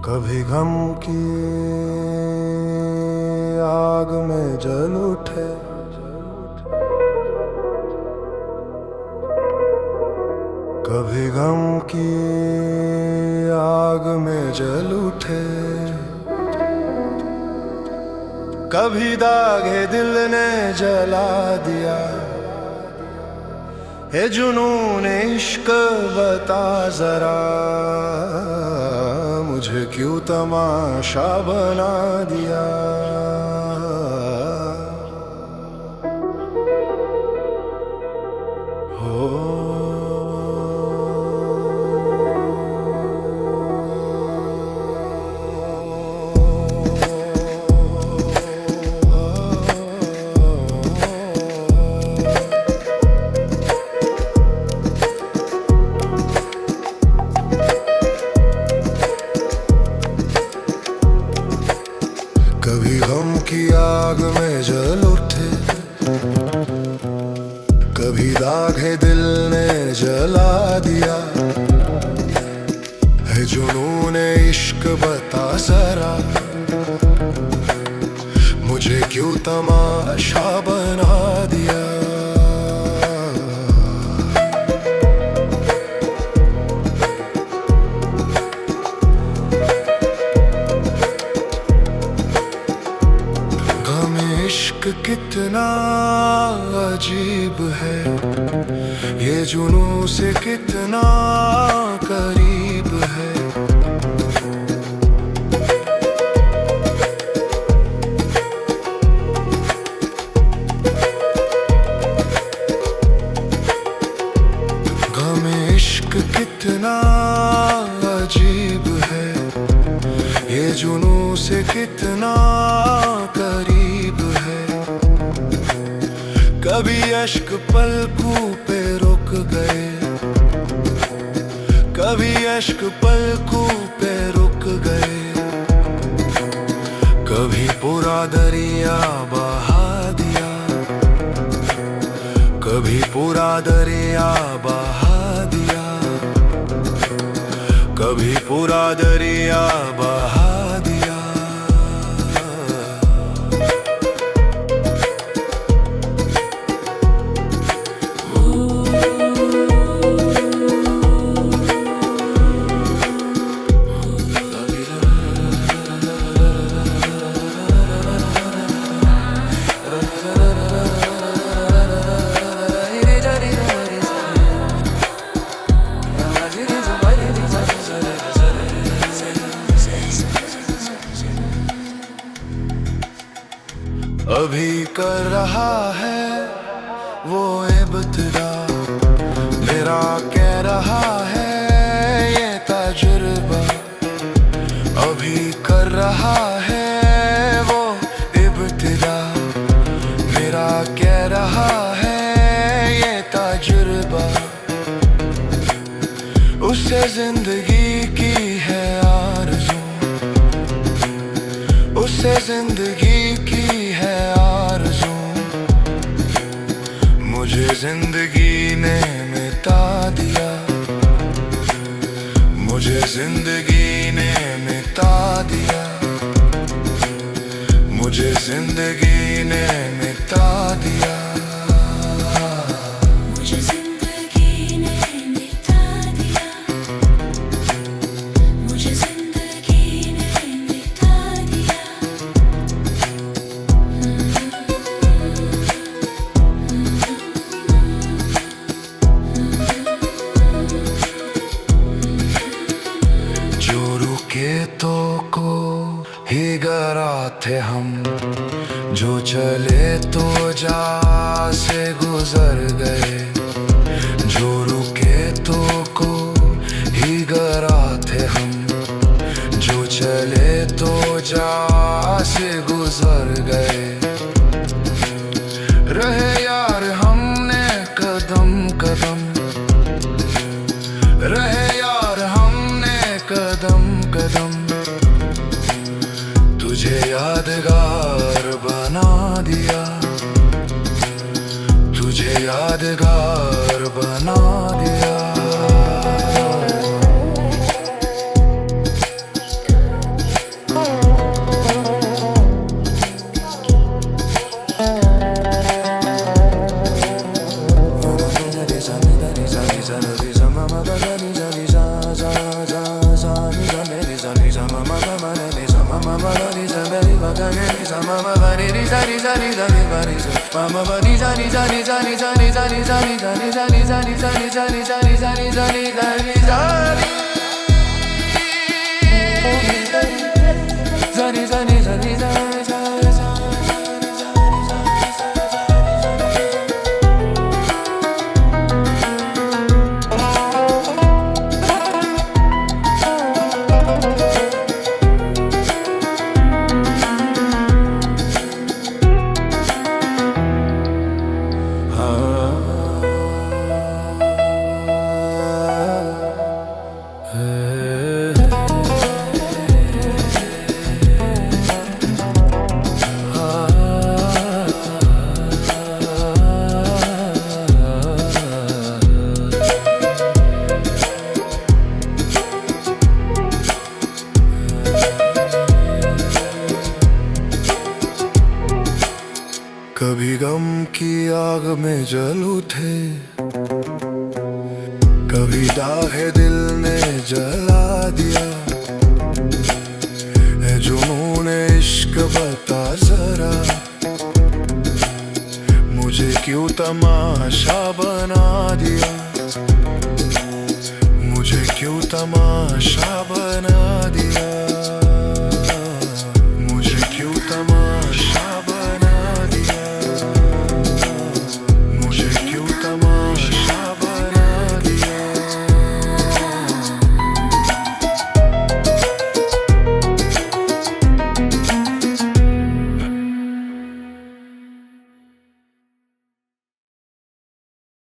कभी गम की आग में जल उठे, कभी गम की आग में जल उठे, कभी दागे दिल ने जला दिया। ए जुनून इश्क बता जरा, मुझे क्यों तमाशा बना दिया। हो कभी गम की आग में जल उठे, कभी दागे दिल ने जला दिया। है जुनून इश्क बता जरा, मुझे क्यों तमाशा बना दिया। इश्क कितना अजीब है, ये जुनून से कितना करीब है। गम इश्क कितना अजीब है, ये जुनून से कितना करीब है। कभी अश्क पलकों पे रुक गए, कभी अश्क पलकों पे रुक गए, कभी पूरा दरिया बहा दिया, कभी पूरा दरिया बहा दिया, कभी पूरा दरिया बहा दिया। अभी कर रहा है वो इब्तिदा, मेरा कह रहा है ये तजुर्बा। अभी कर रहा है वो इब्तिदा, मेरा कह रहा है ये तजुर्बा। उसे जिंदगी की है आरज़ू, उसे जिंदगी की है आरज़ू। मुझे जिंदगी ने मिटा दिया, मुझे जिंदगी ने मिटा दिया, मुझे जिंदगी ने मिटा दिया। तो को ही गरा थे हम, जो चले तो जा से गुजर गए। जो रुके तो को मुझे गुजर गए। रहे यार हमने कदम कदम, रहे यार हमने कदम कदम, तुझे यादगार बना दिया, तुझे यादगार बना दिया। कभी गम की आग में जल उठे, कभी दाहे दिल ने जला दिया। है जुनून इश्क बता जरा, मुझे क्यों तमाशा बना दिया, मुझे क्यों तमाशा बना दिया।